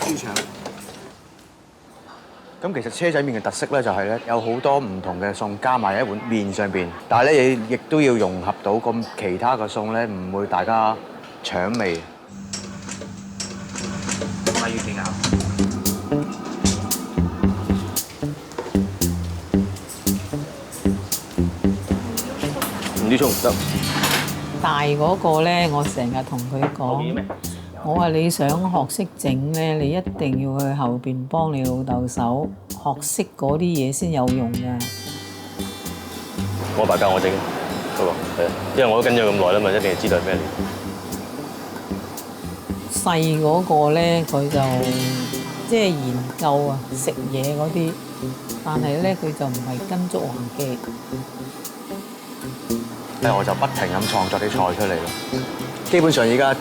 豬腸。咁其實車仔麵嘅特色咧就係咧有好多唔同嘅餸加埋喺一碗麵上邊，但係咧亦都要融合到咁其他嘅餸咧，唔會大家搶味。咪要幾咬？唔知葱唔得。大嗰個咧，我成日同佢講，我話你想學識整咧，你一定要去後邊幫你老豆手，學識嗰啲嘢先有用㗎。我阿爸教我整，嗰個係啊，因為我都跟咗咁耐啦嘛，一定係知道係咩嚟。細嗰個咧，佢就即係研究啊食嘢嗰啲，但係咧佢就唔係跟足行記。我就不停咁創作啲菜出嚟咯。基本上而家呢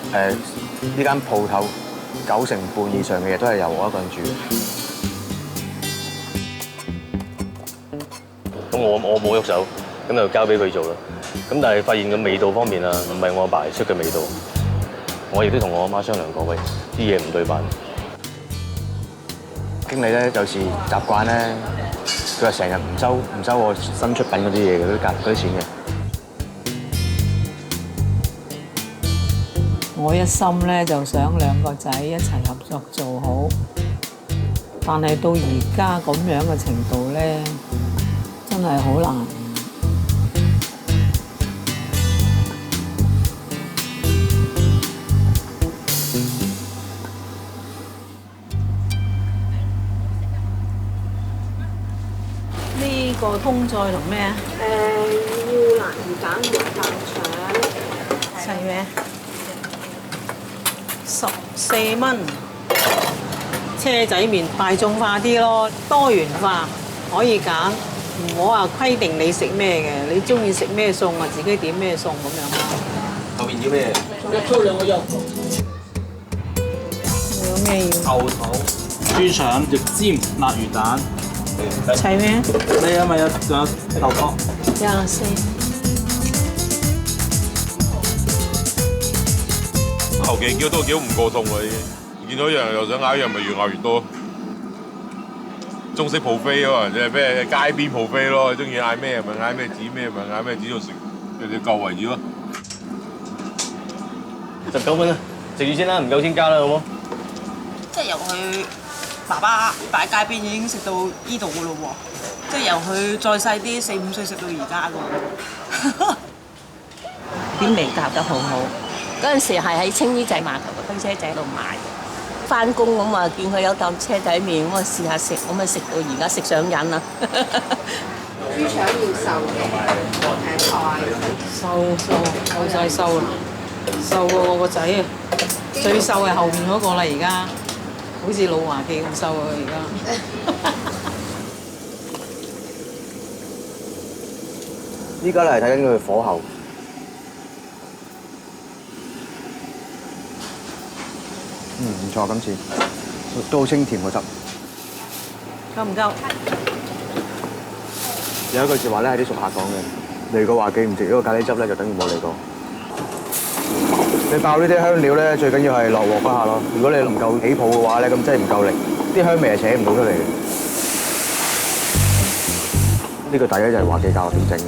間鋪頭90%以上嘅嘢都係由我一個人煮。咁我冇喐手，咁就交俾佢做啦。咁但係發現個味道方面啊，唔係我阿爸出嘅味道。我亦都同我阿媽商量過，喂，啲嘢唔對版。經理咧有時習慣咧，佢話成日唔收我新出品嗰啲嘢嘅嗰啲錢嘅。我一心咧就想兩個仔一齊合作做好，但係到而家咁樣嘅程度咧，真係好難。呢個通菜同咩啊？要辣魚蛋和飯腸，齊咩？14蚊。車仔麵大眾化啲咯，多元化可以揀，唔好話規定你食咩嘅，你中意食咩餸啊，自己點咩餸咁樣咯。後邊要咩？一粗兩個肉。有咩要？牛肚、豬腸、肉尖、辣魚蛋。齊咩？你咪有仲有豆角。24。後期叫都叫唔過痛啦已經，見到一樣又想嗌一樣，咪越嗌越多。中式 buffet 啊，即係咩街邊 buffet咯，中意嗌咩咪嗌咩，指咩咪嗌咩，指到食你夠為止咯。19蚊啦，食住先啦，唔夠先加啦，好冇？即係由佢爸爸擺街邊已經食到依度噶咯喎，即係由佢再細啲4、5歲食到而家噶喎。啲味夾得好好。嗰陣時係喺青衣仔碼頭個推車仔度買，翻工咁啊見佢有檔車仔麵，咁啊試下食，咁啊食到而家食上癮啦。豬腸要瘦嘅，菜瘦晒瘦啦，瘦過我個仔啊！最瘦係後面嗰個啦，而家好似老華記咁瘦啊！而家。依家咧係睇緊佢火候。唔錯，今次都好清甜個汁。夠唔夠？有一句説話咧，係啲熟客講嘅，嚟過華記唔食呢個咖喱汁咧，就等於冇嚟過。你爆呢啲香料咧，最緊要係落鑊嗰下咯。如果你唔夠起泡嘅話咧，咁真係唔夠力，啲香味係扯唔到出嚟嘅。呢個第一就係華記教我點整嘅，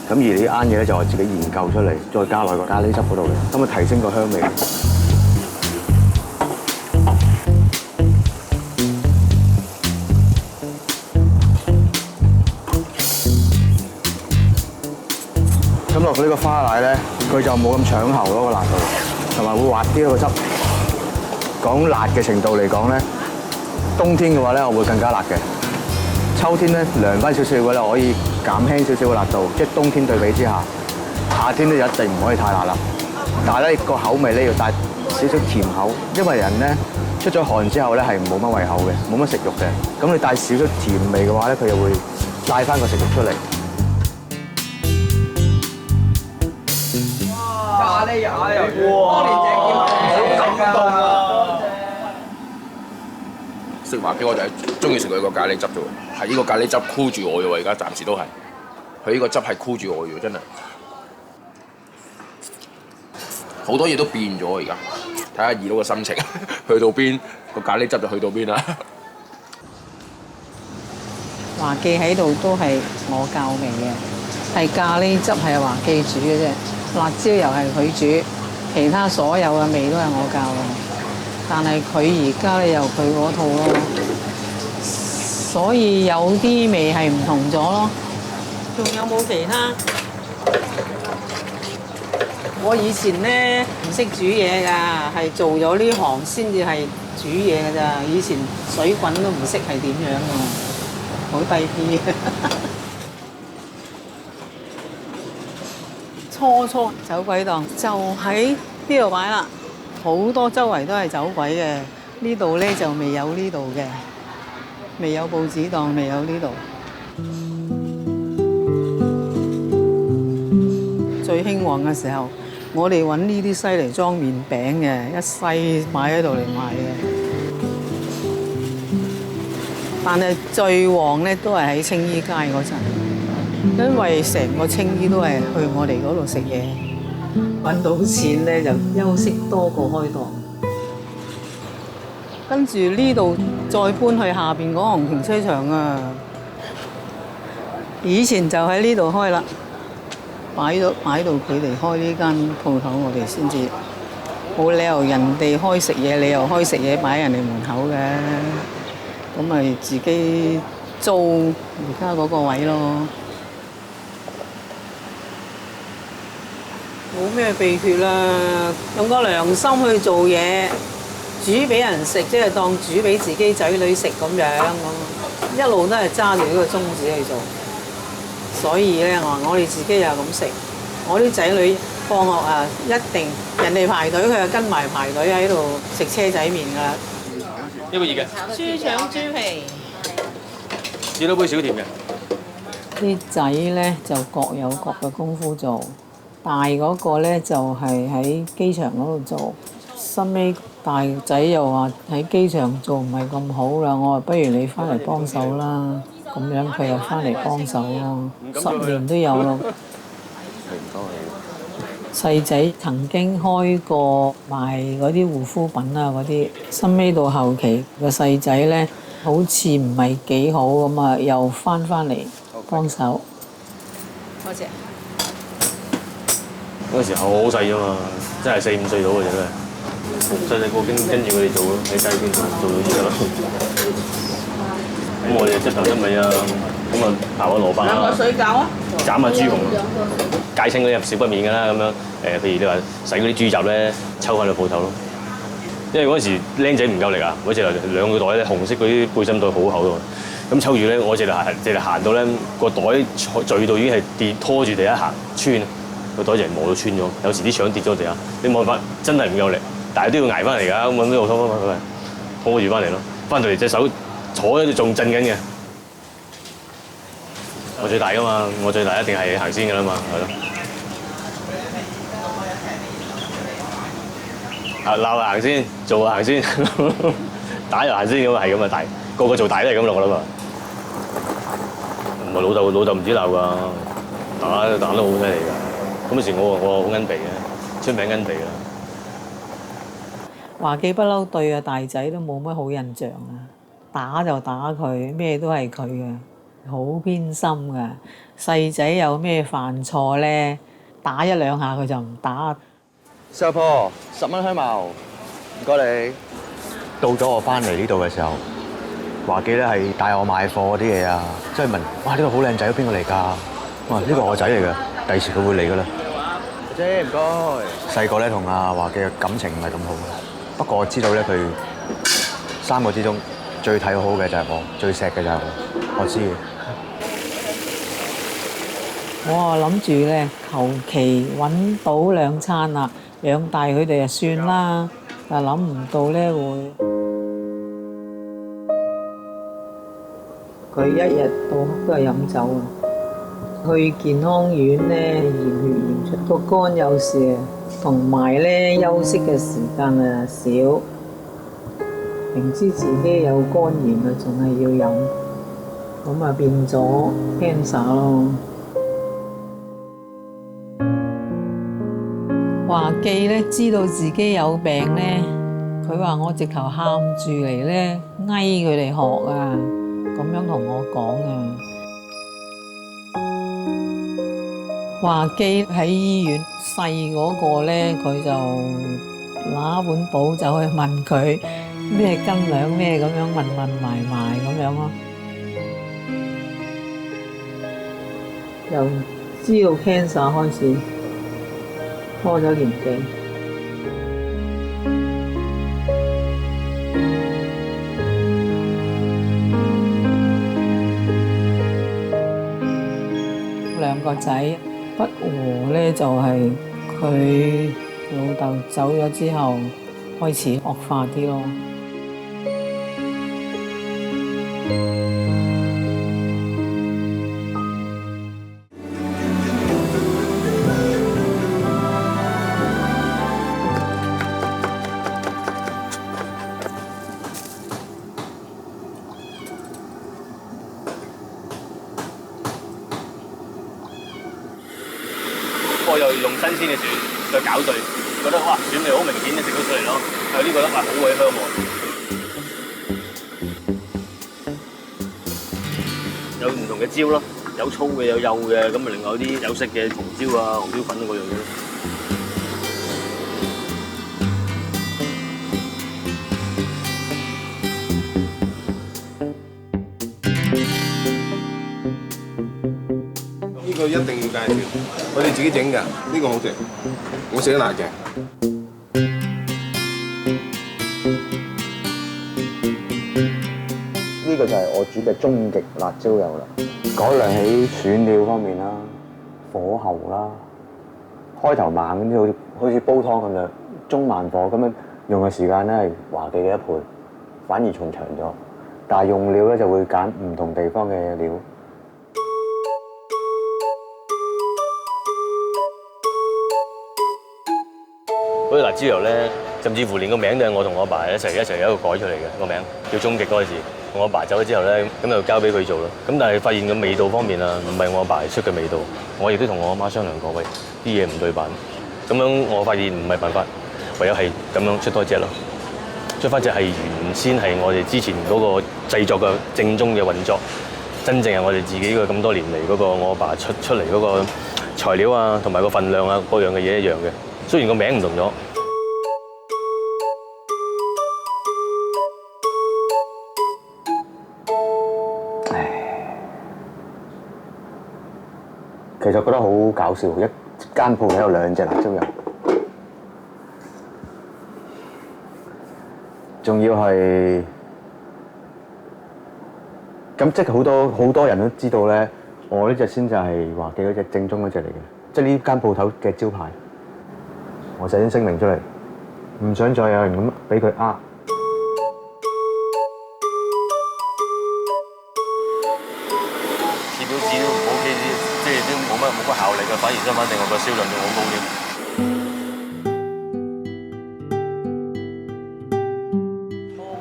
咁而呢啱嘢咧就係自己研究出嚟，再加落個咖喱汁嗰度嘅，咁啊提升個香味。咁落呢個花奶咧，佢就冇咁搶喉咯個辣度，同埋會滑啲個汁。講辣嘅程度嚟講咧，冬天嘅話咧，我會更加辣嘅。秋天咧涼翻少少嘅話咧，我可以減輕少少嘅辣度，即係冬天對比之下。夏天咧就一定唔可以太辣啦。但係咧個口味咧要帶少少甜口，因為人咧出咗汗之後咧係冇乜胃口嘅，冇乜食慾嘅。咁你帶少少甜味嘅話咧，佢又會帶翻個食慾出嚟。咖喱呀！哇！好感動啊！食華記我就係中意食佢個咖喱汁啫喎，係呢個咖喱汁箍住我嘅喎，而家暫時都係。佢呢個汁係箍住我嘅喎，真係。好多嘢都變咗而家，睇下二佬嘅心情去到邊。個咖喱汁就去到邊啦。華記喺度都係我教味嘅，係咖喱汁係華記煮嘅啫，辣椒油係佢煮，其他所有嘅味都係我教嘅。但係佢而家咧有佢嗰套咯，所以有啲味係唔同咗咯。仲有冇其他？我以前咧唔識煮嘢㗎，係做咗呢行先至係煮嘢㗎咋。以前水滾都唔識係點樣㗎，好低 B 嘅。初走鬼檔就喺呢度擺啦，好多周圍都係走鬼嘅。呢度咧就未有呢度嘅，未有報紙檔，未有呢度。最興旺嘅時候，我哋揾呢啲篩嚟裝麵餅嘅，一篩擺喺度嚟賣嘅。但係最旺咧都係喺青衣街嗰陣，因為成個青衣都係去我哋嗰度食嘢，揾到錢咧就休息多過開檔。跟住呢度再搬去下邊嗰行停車場啊！以前就喺呢度開啦。擺到佢哋開呢間鋪頭，我哋先至冇理由人哋開食嘢，你又開食嘢擺人哋門口嘅，咁咪自己租而家嗰個位咯。冇咩秘訣啦，用個良心去做嘢，煮俾人食，即係當煮俾自己仔女食咁樣，咁一路都係揸住呢個宗旨去做。所以咧，我哋自己又咁食，我啲仔女放學啊，一定人哋排隊，佢就跟埋排隊喺度食車仔麵噶啦。一個熱嘅。豬腸豬皮。要多杯少甜嘅。啲仔咧就各有各嘅功夫做，大嗰個咧就係喺機場嗰度做，收尾大仔又話喺機場做唔係咁好啦，我話不如你翻嚟幫手啦。咁樣佢又翻嚟幫手咯，10年都有咯。細仔曾經開過賣嗰啲護膚品啊嗰啲，收尾到後期個細仔咧好似唔係幾好咁啊，又翻嚟幫手。多謝。嗰時候我好細啫嘛，真係4、5歲到嘅啫，細個跟住佢哋做咯，喺街邊做到依家咯。咁我哋執頭執尾啊，咁啊刨下蘿蔔啊，兩個水餃啊，斬下豬紅，戒清嗰啲入少不免㗎啦。咁樣譬如你話洗嗰啲豬雜咧，抽翻去鋪頭咯。因為嗰陣時僆仔唔夠力啊，嗰隻2個袋咧，紅色嗰啲背心袋好厚喎。咁抽住咧，我隻嚟行到咧，個袋墜到已經係跌拖住地下行穿，個袋就磨到穿咗。有時啲腸跌咗地下，你冇辦法，真係唔夠力，但係都要捱翻嚟㗎。咁揾呢度拖住翻嚟咯，翻到嚟隻手。坐喺度仲震緊嘅，我最大噶嘛，我最大一定係行先噶啦嘛，係咯。鬧行先，做行先，打又行先咁啊，係咁啊，大個做大都係咁落啦嘛。唔係老豆唔止鬧㗎，打得好犀利㗎。嗰時我好奀鼻嘅，出名奀鼻啦。華記不嬲對啊大仔都冇乜好印象啊。打就打佢，咩都係佢嘅，好偏心嘅。細仔有咩犯錯咧，打1、2下佢就唔打。師婆，10蚊香茅，唔該你。到咗我翻嚟呢度嘅時候，華記咧係帶我買貨嗰啲嘢啊，即係問：哇，呢個好靚仔，邊個嚟㗎？哇，呢個我仔嚟㗎，第時佢會嚟㗎啦。姐唔該。細個咧同阿華記嘅感情唔係咁好，不過我知道咧佢3個之中。最睇好嘅就係我，最錫嘅就係我知嘅。我啊諗住咧，求其揾到2餐啦，養大佢哋就算啦。但係諗唔到咧會，佢一日到黑都係飲酒啊！去健康院咧驗血驗出個肝有事，同埋咧休息嘅時間啊少。明知自己有肝炎啊，仲係要飲，咁啊變咗 cancer 咯。華記咧知道自己有病咧，佢話我直頭喊住嚟咧，嗌佢哋學啊，咁樣同我講啊。華基喺醫院細嗰個咧，佢就拿本簿走去問佢咩斤兩咩咁樣問埋咁樣咯。由知道 cancer 開始，拖咗年幾。兩個仔不和咧，就係佢老豆走咗之後開始惡化啲咯。我又用新鮮嘅蒜去攪碎，覺得哇蒜味好明顯嘅食到出嚟咯。有啲覺得哇好鬼香喎。有唔同嘅椒咯，有粗嘅有幼嘅，咁啊另外有啲有色嘅紅椒啊、紅椒粉嗰樣嘢咯。呢個一定要介紹，我哋自己整㗎，呢個好食，我食得辣嘅。呢個就係我煮嘅終極辣椒油啦。改良喺選料方面啦，火候啦，開頭猛咁啲好似煲湯咁樣，中慢火咁樣用嘅時間咧係華記嘅1倍，反而仲長咗。但係用料咧就會揀唔同地方嘅料。嗰啲辣椒油咧，甚至乎連個名都係我同我阿爸一齊有一個改出嚟嘅個名，叫終極嗰陣時。我阿爸走咗之後咧，咁就交俾佢做啦。咁但係發現個味道方面啊，唔係我阿爸出嘅味道。我亦都同我阿媽商量過，喂，啲嘢唔對版。咁樣我發現唔係辦法，唯有係咁樣出多隻咯。出翻隻係原先係我哋之前嗰個製作嘅正宗嘅運作，真正係我哋自己嘅咁多年嚟嗰個我阿爸出嚟嗰個材料啊，同埋個份量啊，各樣嘅嘢一樣嘅。雖然個名唔同咗。其實覺得好搞笑，一間鋪喺度2隻辣椒油，仲要係咁，即係好多人都知道咧，我呢隻先就係華記嗰隻正宗嗰隻嚟嘅，即係呢間鋪頭嘅招牌。我首先聲明出嚟，唔想再有人咁俾佢呃。貼標紙都唔 OK 啲，即係都冇乜效力嘅，反而相反令我個銷量仲好高添。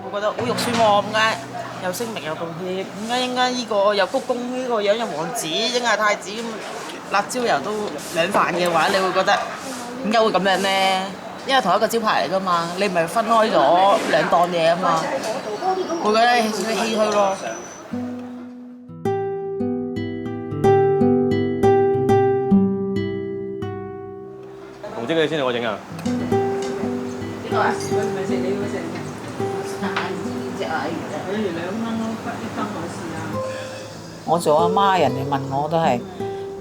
我覺得好肉酸喎，點解又聲明又道歉？點解應該呢個又鞠躬，呢個樣又王子，應該係太子咁，辣椒油都兩飯嘅話，你會覺得點解會咁樣咧？因為同一個招牌嚟㗎嘛，你唔係分開咗2檔嘢啊嘛，會覺得有少少唏噓咯。紅色嘅先我整啊！呢個啊，佢唔係食你嗰隻嘅。佢2蚊咯，1斤我試下。我做阿媽，人哋問我都係，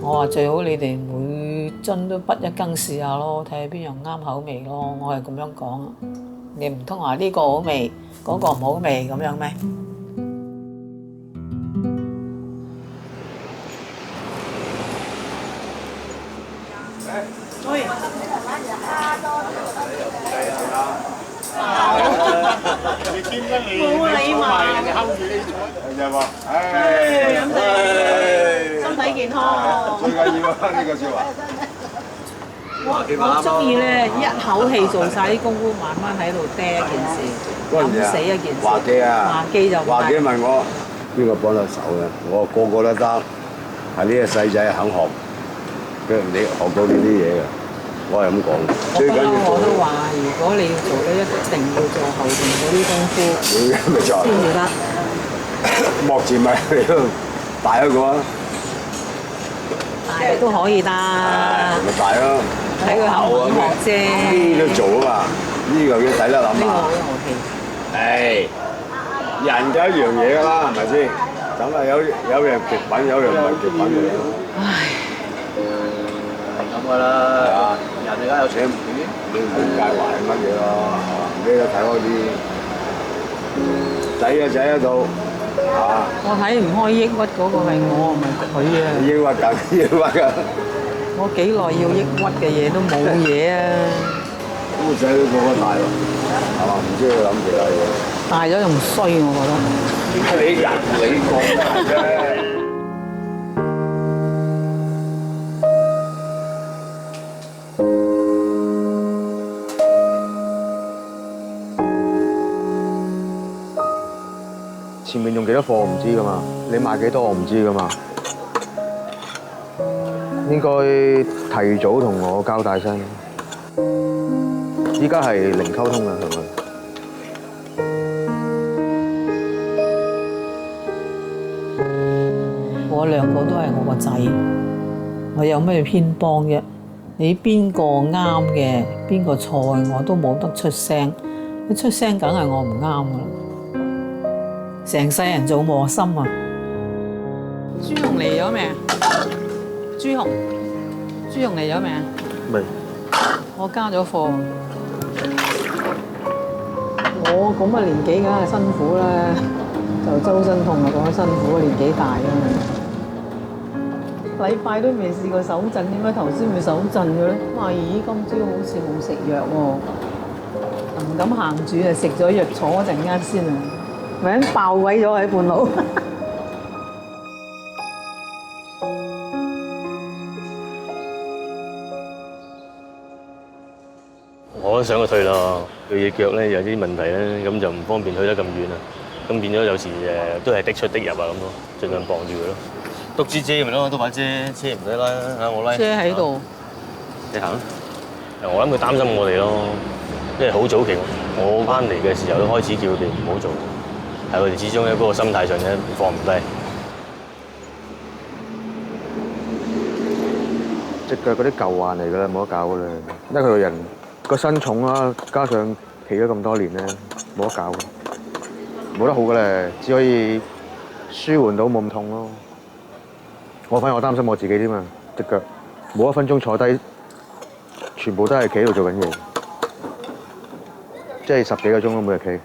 我話最好你哋每樽都1斤試下咯，睇下邊樣啱口味咯。我係咁樣講啊。你唔通話呢個好味，嗰個唔好味咁樣咩？喂。冇禮貌，就話，飲食身體健康。最緊要啊！呢個説話。我中意咧一口氣做晒啲功夫，慢慢喺度嗲一件事，諗死一件事。華記啊，華記就華記問我邊個幫到手嘅，我個個都得，係呢個細仔肯學，佢你學到呢啲嘢嘅。我係咁講。我不嬲我都話，如果你要做咧，一定要做後邊嗰啲功夫咪就先至得。幕前咪大一個啊，大嘅都可以得，咪大咯。睇佢肯唔肯學啫。呢都做啊嘛，呢個要抵得諗呢個啊。好有氣。誒，人就一樣嘢㗎啦，係咪先？咁啊有樣極品，有樣唔係極品嘅。唉，係咁㗎啦，人而家有錢唔你唔好介懷乜嘢咯，咩都睇開啲。仔喺度，啊！我睇唔開抑鬱嗰個係我，唔係佢啊！抑鬱緊，抑鬱㗎。我幾耐要抑鬱嘅嘢都冇嘢啊！咁個仔都過得大喎，係嘛？唔知佢諗其他嘢。大咗仲衰，我覺得。你人你講啫。前面用幾多貨我唔知噶嘛，你賣幾多我唔知噶嘛，應該提早同我交代聲。依家係零溝通啦，同佢。我兩個都係我個仔，我有咩偏幫啫？你邊個啱嘅，邊個錯嘅，我都冇得出聲。一出聲梗係我唔啱噶啦。成世人做磨心啊！朱紅嚟咗未啊？朱紅嚟咗未啊？未。我加咗貨。我咁嘅年紀梗係辛苦啦，就周身痛啊，講辛苦，年紀大啊嘛。禮拜都未試過手震，點解頭先會手震嘅咧？哇！咦，今朝好似冇食藥喎，唔敢行住啊，食咗藥坐一陣間先啊。咪爆鬼咗喺半路。我都想佢退咯，佢隻腳咧有啲問題咧，咁就唔方便去得咁遠啦。咁變咗有時都係的出的入啊咁咯，盡量傍住佢咯。篤支遮咪咯，篤把遮，車唔使拉啦，我拉。遮喺度。你行。我諗佢擔心我哋咯，因為好早期我翻嚟嘅時候都開始叫佢哋唔好做。係佢哋始終喺嗰個心態上咧放唔低。隻腳嗰啲舊患嚟㗎啦，冇得搞㗎啦。因為佢個人個身重啦，加上企咗咁多年咧，冇得搞㗎，冇得好㗎咧，只可以舒緩到冇咁痛咯。我反而我擔心我自己添嘛，隻腳冇一分鐘坐低，全部都係企喺度做緊嘢，即係10幾個鐘咯，每日企。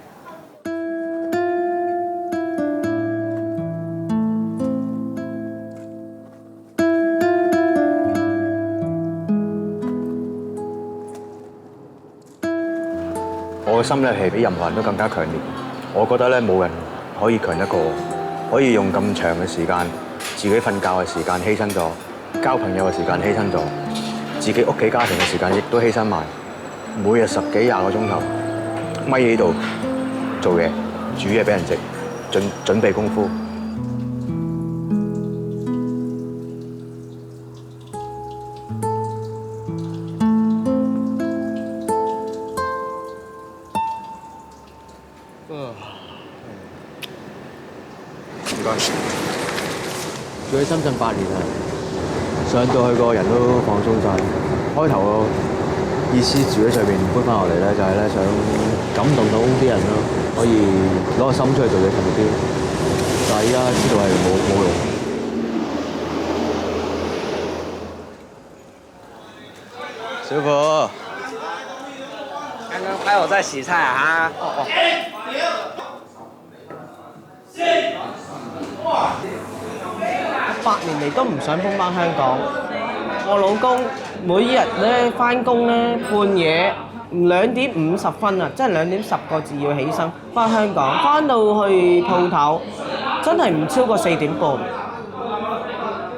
我嘅心咧係比任何人都更加強烈。我覺得咧冇人可以強得過我，可以用咁長嘅時間，自己瞓覺嘅時間犧牲咗，交朋友嘅時間犧牲咗，自己屋企家庭嘅時間亦都犧牲埋。每日10幾20個鐘頭，咪喺度做嘢，煮嘢俾人食，準備功夫。住喺深圳8年啦，上到去個人都放鬆晒。開頭意思住喺上邊搬翻落嚟咧，就係咧想感動到啲人咯，可以攞個心出去做嘢勤力啲。但係依家知道係冇用。師傅，剛剛拍我在洗菜啊！哦。8年嚟都唔想搬返香港。我老公每日咧返工咧半夜2點50分啊，即係2點10個字要起身返香港，返到去鋪頭真係唔超過4點半。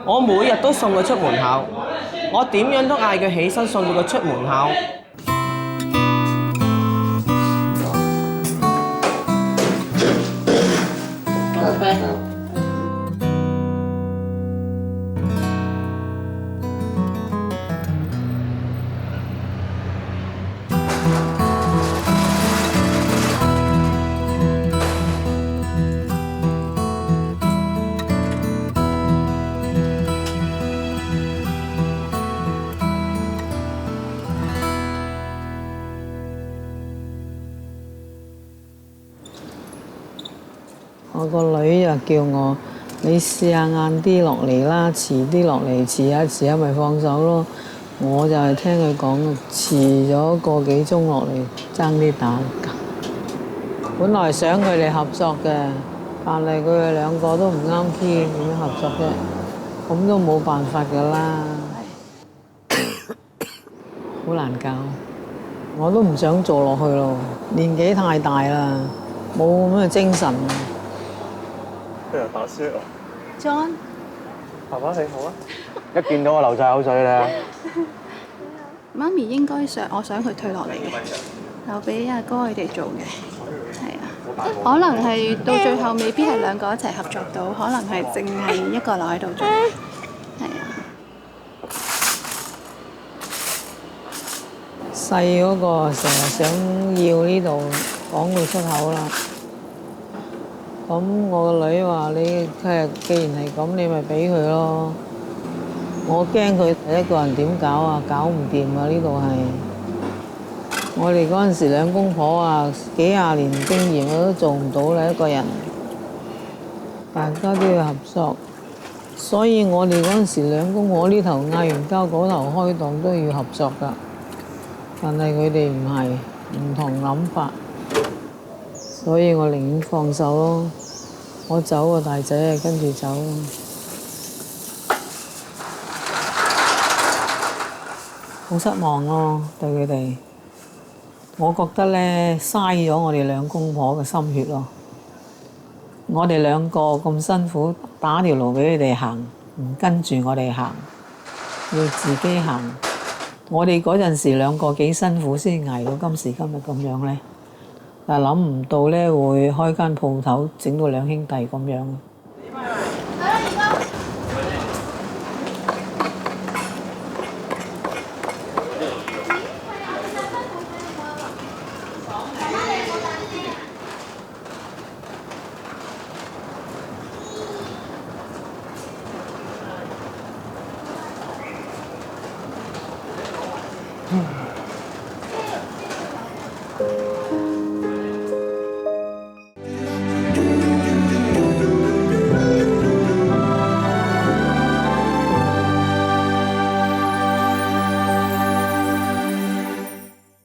我每日都送佢出門口，我點樣都嗌佢起身送到佢出門口。我個女又叫我，你試下晏啲落嚟啦，遲啲落嚟，遲下咪放手咯。我就係聽佢講，遲咗個幾鐘落嚟，爭啲打架。本來想佢哋合作嘅，但係佢哋兩個都唔啱 key，點樣合作啫？咁都冇辦法㗎啦，好難搞。我都唔想做落去咯，年紀太大啦，冇咁嘅精神。佢又打輸啊 John， 爸爸你好啊！一見到我流晒口水咧。媽咪應該我想佢退落嚟嘅，留俾阿哥佢哋做嘅，係啊。可能係到最後未必係兩個一齊合作到，可能係淨係一個留喺度做，係啊。細嗰個成日想要呢度講到出口啦。咁我個女話：你既然係咁，你咪俾佢咯。我驚佢一個人點搞啊，搞唔掂啊！呢度係我哋嗰陣時兩公婆啊，幾廿年經驗我都做唔到啦，一個人。大家都要合作，所以我哋嗰陣時兩公婆呢頭嗌完交，嗰頭開檔都要合作㗎。但係佢哋唔係，唔同諗法，所以我寧願放手咯。我走個大仔啊，跟住走。好失望咯，對佢哋。我覺得咧，嘥咗我哋兩公婆嘅心血咯。我哋兩個咁辛苦打條路俾佢哋行，唔跟住我哋行，要自己行。我哋嗰陣時兩個幾辛苦先捱到今時今日咁樣咧，但係諗唔到咧會開間鋪頭整到兩兄弟咁樣。